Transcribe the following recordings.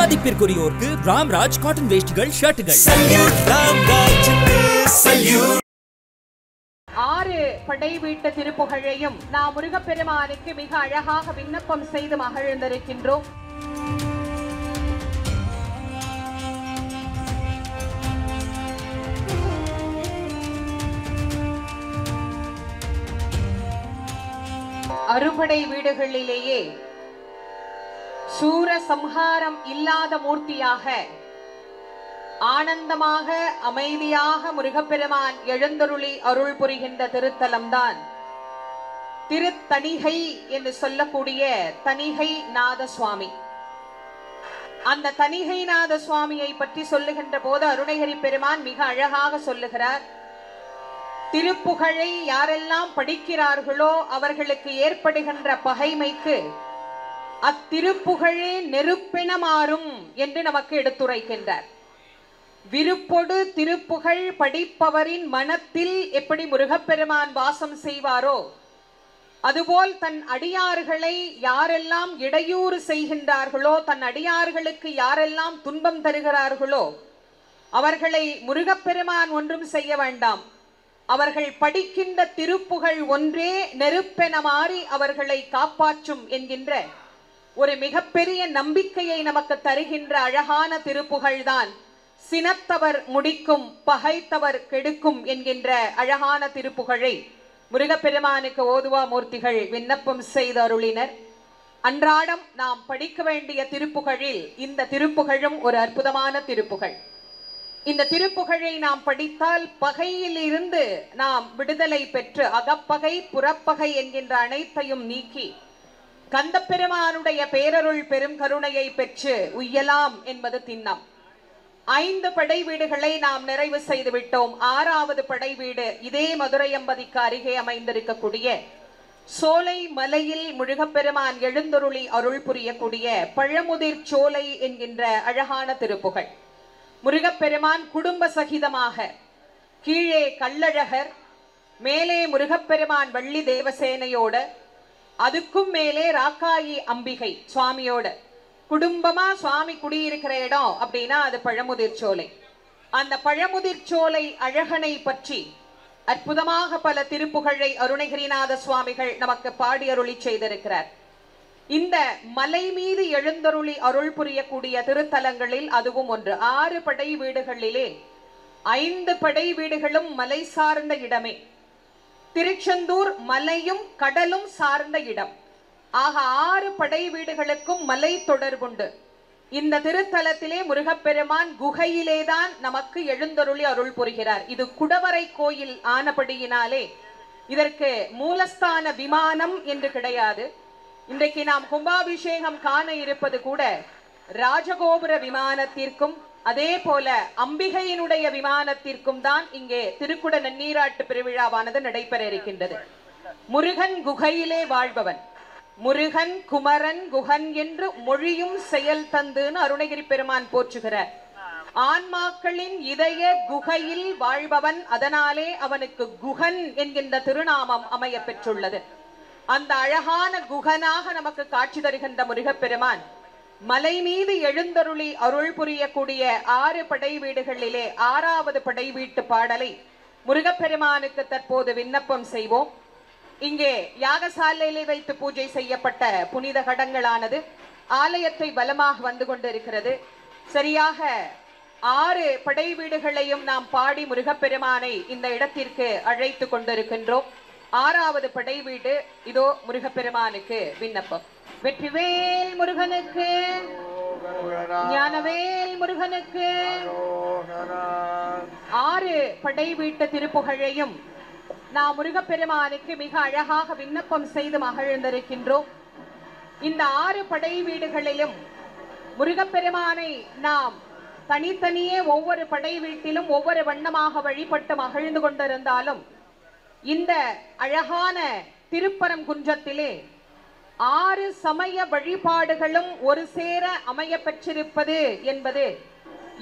மதிப்பிற்குரியோருக்கு Ramraj cotton வேஷ்டிகள் ஷர்ட்டுகள் 6 படை வீட்டு திருப்புகழையும் நாம் முருகப்பெருமானுக்கு மிக அழகாக விண்ணப்பம் செய்து மகிழ்ந்திருக்கின்றோம். அறுபடை வீடுகளிலேயே சூர சம்ஹாரம் இல்லாத மூர்த்தியாக ஆனந்தமாக அமைதியாக முருகப்பெருமான் எழுந்தருளி அருள் புரிகின்ற திருத்தலம்தான் திருத்தணிகை என்று சொல்லக்கூடிய தணிகை நாத சுவாமி. அந்த தணிகை நாத சுவாமியை பற்றி சொல்லுகின்ற போது அருணகிரி பெருமான் மிக அழகாக சொல்லுகிறார். திருப்புகழை யாரெல்லாம் படிக்கிறார்களோ அவர்களுக்கு ஏற்படுகின்ற பகைமைக்கு அத்திருப்புகழே நெருப்பென மாறும் என்று நமக்கு எடுத்துரைக்கின்றார். விருப்பொடு திருப்புகழ் படிப்பவரின் மனத்தில் எப்படி முருகப்பெருமான் வாசம் செய்வாரோ அதுபோல் தன் அடியார்களை யாரெல்லாம் இடையூறு செய்கின்றார்களோ, தன் அடியார்களுக்கு யாரெல்லாம் துன்பம் தருகிறார்களோ அவர்களை முருகப்பெருமான் ஒன்றும் செய்ய வேண்டாம். அவர்கள் படிக்கின்ற திருப்புகழ் ஒன்றே நெருப்பென மாறி அவர்களை காப்பாற்றும் என்கின்ற ஒரு மிகப்பெரிய நம்பிக்கையை நமக்கு தருகின்ற அழகான திருப்புகழ்தான் சினத்தவர் முடிக்கும் பகைத்தவர் கெடுக்கும் என்கின்ற அழகான திருப்புகழை முருகப்பெருமானுக்கு ஓதுவா மூர்த்திகள் விண்ணப்பம் செய்து அருளினர். அன்றாடம் நாம் படிக்க வேண்டிய திருப்புகழில் இந்த திருப்புகழும் ஒரு அற்புதமான திருப்புகழ். இந்த திருப்புகழை நாம் படித்தால் பகையில் இருந்து நாம் விடுதலை பெற்று அகப்பகை புறப்பகை என்கின்ற அனைத்தையும் நீக்கி கந்தப்பெருமானுடைய பேரருள் பெரும் கருணையை பெற்று உய்யலாம் என்பது திண்ணம். 5 படை வீடுகளை நாம் நிறைவு செய்து விட்டோம். 6வது படை வீடு இதே மதுரை அம்பதிக்கு அருகே அமைந்திருக்கக்கூடிய சோலை மலையில் முருகப்பெருமான் எழுந்தருளி அருள் புரியக்கூடிய பழமுதிர் சோலை என்கின்ற அழகான திருப்புகழ். முருகப்பெருமான் குடும்ப சகிதமாக கீழே கள்ளழகர், மேலே முருகப்பெருமான் வள்ளி தேவசேனையோட, அதுக்கும் மேலே ராக்காயி அம்பிகை சுவாமியோட குடும்பமா சுவாமி குடியிருக்கிற இடம் அப்படின்னா அது பழமுதிர் சோலை. அந்த பழமுதிர் சோலை அழகனை பற்றி அற்புதமாக பல திருப்புகழை அருணகிரிநாத சுவாமிகள் நமக்கு பாடி அருளி செய்திருக்கிறார். இந்த மலை மீது எழுந்தருளி அருள் புரியக்கூடிய திருத்தலங்களில் அதுவும் ஒன்று. 6 படை வீடுகளிலே 5 படை வீடுகளும் மலை சார்ந்த இடமே. திருச்செந்தூர் மலையும் கடலும் சார்ந்த இடம். ஆக 6 படை வீடுகளுக்கும் மலை தொடர்புண்டு. இந்த திருத்தலத்திலே முருகப்பெருமான் குகையிலேதான் நமக்கு எழுந்தருளி அருள் புரிகிறார். இது குடவரை கோயில் ஆனபடியினாலே இதற்கு மூலஸ்தான விமானம் என்று கிடையாது. இன்றைக்கு நாம் கும்பாபிஷேகம் காண இருப்பது கூட ராஜகோபுர விமானத்திற்கும் அதே போல அம்பிகையினுடைய விமானத்திற்கும் தான் இங்கே திருக்குட நன்னீராட்டு பெருவிழாவானது நடைபெற இருக்கின்றது. முருகன் குகையிலே வாழ்பவன், முருகன் குமரன் குகன் என்று மொழியும் செயல் தந்துன்னு அருணகிரி பெருமான் போற்றுகிறார். ஆன்மாக்களின் இதய குகையில் வாழ்பவன், அதனாலே அவனுக்கு குகன் என்கின்ற திருநாமம் அமைய பெற்றுள்ளது. அந்த அழகான குகனாக நமக்கு காட்சி தருகின்ற முருகப்பெருமான் மலை மீது எழுந்தருளி அருள் புரியக்கூடிய 6 படை வீடுகளிலே 6வது படை வீட்டு பாடலை முருகப்பெருமானுக்கு தற்போது விண்ணப்பம் செய்வோம். இங்கே யாகசாலையிலே வைத்து பூஜை செய்யப்பட்ட புனித கடங்களானது ஆலயத்தை பலமாக வந்து கொண்டிருக்கிறது. சரியாக 6 படை வீடுகளையும் நாம் பாடி முருகப்பெருமானை இந்த இடத்திற்கு அழைத்து கொண்டிருக்கின்றோம். 6வது படை வீடு இதோ முருகப்பெருமானுக்கு விண்ணப்பம். வெற்றிவேல் முருகனுக்கு, ஞானவேல் முருகனுக்கு. 6 படை வீட்டு திருப்புகழையும் நாம் முருகப்பெருமானுக்கு மிக அழகாக விண்ணப்பம் செய்து மகிழ்ந்திருக்கின்றோம். இந்த 6 படை வீடுகளிலும் முருகப்பெருமானை நாம் தனித்தனியே ஒவ்வொரு படை வீட்டிலும் ஒவ்வொரு வண்ணமாக வழிபட்டு மகிழ்ந்து கொண்டிருந்தாலும் இந்த அழகான திருப்பரங்குன்றத்திலே 6 சமய வழிபாடுகளும் ஒரு சேர அமைய பெற்றிருப்பது என்பது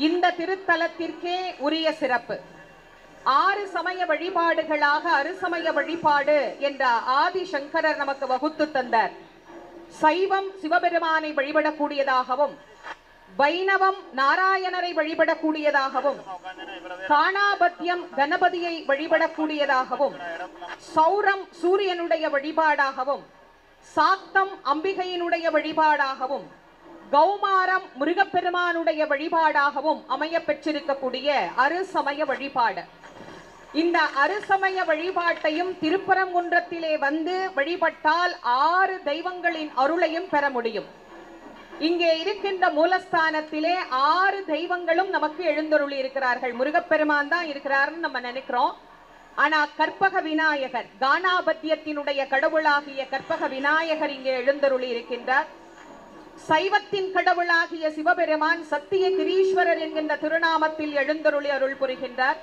இந்த திருத்தலத்திற்கே உரிய சிறப்பு. 6 சமய வழிபாடுகளாக அறுசமய வழிபாடு என்ற ஆதி சங்கரர் நமக்கு வகுத்து தந்தார். சைவம் சிவபெருமானை வழிபடக்கூடியதாகவும், வைணவம் நாராயணரை வழிபடக்கூடியதாகவும், காணாபத்தியம் கணபதியை வழிபடக்கூடியதாகவும், சௌரம் சூரியனுடைய வழிபாடாகவும், சாக்தம் அம்பிகையினுடைய வழிபாடாகவும், கௌமாரம் முருகப்பெருமானுடைய வழிபாடாகவும் அமைய பெற்றிருக்கக்கூடிய அருசமய வழிபாடு. இந்த அருசமய வழிபாட்டையும் திருப்பரங்குன்றத்திலே வந்து வழிபட்டால் 6 தெய்வங்களின் அருளையும் பெற முடியும். இங்கே இருக்கின்ற மூலஸ்தானத்திலே 6 தெய்வங்களும் நமக்கு எழுந்தருளி இருக்கிறார்கள். முருகப்பெருமான் தான் இருக்கிறார்னு நம்ம நினைக்கிறோம். ஆனா கற்பக விநாயகர், கானாபத்தியத்தினுடைய கடவுளாகிய கற்பக விநாயகர் இங்கே எழுந்தருளி இருக்கின்றார். சைவத்தின் கடவுளாகிய சிவபெருமான் சத்திய கிரீஸ்வரர் என்கின்ற திருநாமத்தில் எழுந்தருளி அருள் புரிகின்றார்.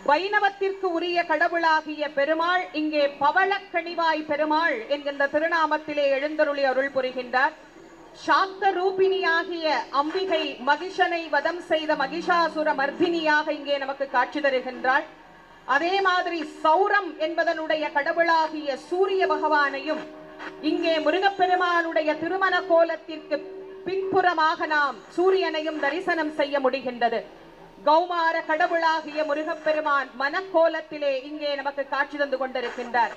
வைணவத்திற்கு உரிய கடவுளாகிய பெருமாள் இங்கே பவளக்கணிவாய் பெருமாள் என்கின்ற திருநாமத்திலே எழுந்தருளி அருள் புரிகின்றார். சாக்த ரூபிணியாகிய அம்பிகை மகிஷனை வதம் செய்த மகிஷாசுர மர்தினியாக இங்கே நமக்கு காட்சி தருகின்றாள். அதே மாதிரி சௌரம் என்பதனுடைய கடவுளாகிய சூரிய பகவானையும் இங்கே முருகப்பெருமானுடைய திருமண கோலத்திற்கு பின்புறமாக நாம் சூரியனையும் தரிசனம் செய்ய முடிகின்றது. கௌமார கடவுளாகிய முருகப்பெருமான் மனக்கோலத்திலே இங்கே நமக்கு காட்சி தந்து கொண்டிருக்கின்றார்.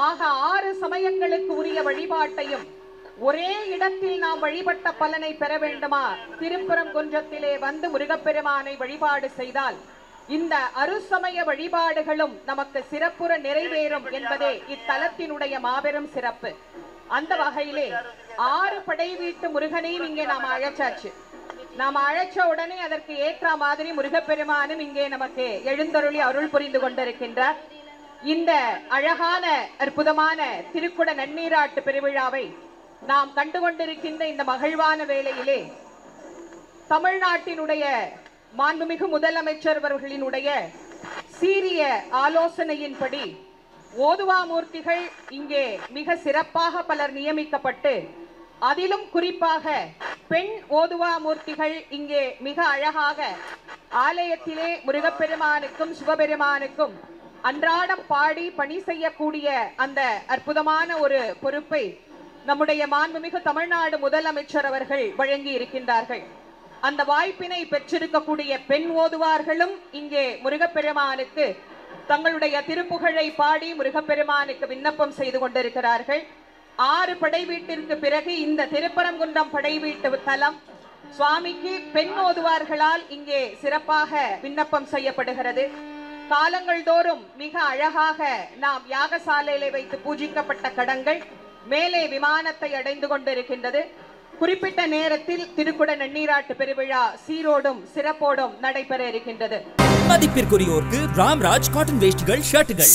ஆக 6 சமயங்களுக்கு உரிய வழிபாட்டையும் ஒரே இடத்தில் நாம் வழிபட்ட பலனை பெற வேண்டுமா? திருப்பரங்குன்றத்திலே வந்து முருகப்பெருமானை வழிபாடு செய்தால் இந்த அருசமய வழிபாடுகளும் நமக்கு சிறப்புற நிறைவேறும் என்பதே இத்தலத்தினுடைய மாபெரும் சிறப்பு. அந்த வகையிலே 6 படை வீட்டு முருகனையும் இங்கே நாம் அழைச்சாச்சு. நாம் அழைச்ச உடனே அதற்கு ஏற்ற மாதிரி முருகப்பெருமானும் இங்கே நமக்கு எழுந்தருளி அருள் புரிந்து கொண்டிருக்கின்றார். இந்த அழகான அற்புதமான திருக்குட நன்னீராட்டு பெருவிழாவை நாம் கண்டுகொண்டிருக்கின்ற இந்த மகிழ்வான வேளையிலே தமிழ்நாட்டினுடைய மாண்புமிகு முதலமைச்சர் அவர்களினுடைய சீரிய ஆலோசனையின்படி ஓதுவாமூர்த்திகள் இங்கே மிக சிறப்பாக பலர் நியமிக்கப்பட்டு, அதிலும் குறிப்பாக பெண் ஓதுவாமூர்த்திகள் இங்கே மிக அழகாக ஆலயத்திலே முருகப்பெருமானுக்கும் சிவபெருமானுக்கும் அன்றாடம் பாடி பணி செய்யக்கூடிய அந்த அற்புதமான ஒரு பொறுப்பை நம்முடைய மாண்புமிகு தமிழ்நாடு முதலமைச்சர் அவர்கள் வழங்கி இருக்கின்றார்கள். அந்த வாய்ப்பினை பெற்றிருக்கக்கூடிய பெண் ஓதுவார்களும் இங்கே முருகப்பெருமானுக்கு தங்களுடைய திருப்புகழை பாடி முருகப்பெருமானுக்கு விண்ணப்பம் செய்து கொண்டிருக்கிறார்கள். 6 படை வீட்டிற்கு பிறகு இந்த திருப்பரங்குன்றம் படை வீட்டு தலம் சுவாமிக்கு பெண் ஓதுவார்களால் இங்கே சிறப்பாக விண்ணப்பம் செய்யப்படுகிறது. காலங்கள் தோறும் மிக அழகாக நாம் யாகசாலையிலே வைத்து பூஜிக்கப்பட்ட கடங்கள் மேலே விமானத்தை அடைந்து கொண்டிருக்கின்றது. குறிப்பிட்ட நேரத்தில் திருக்குட நன்னீராட்டு பெருவிழா சீரோடும் சிறப்போடும் நடைபெற இருக்கின்றது. மதிப்பிற்குரியோருக்கு ராம்ராஜ் காட்டன் வேஷ்டிகள், ஷர்ட்டுகள்.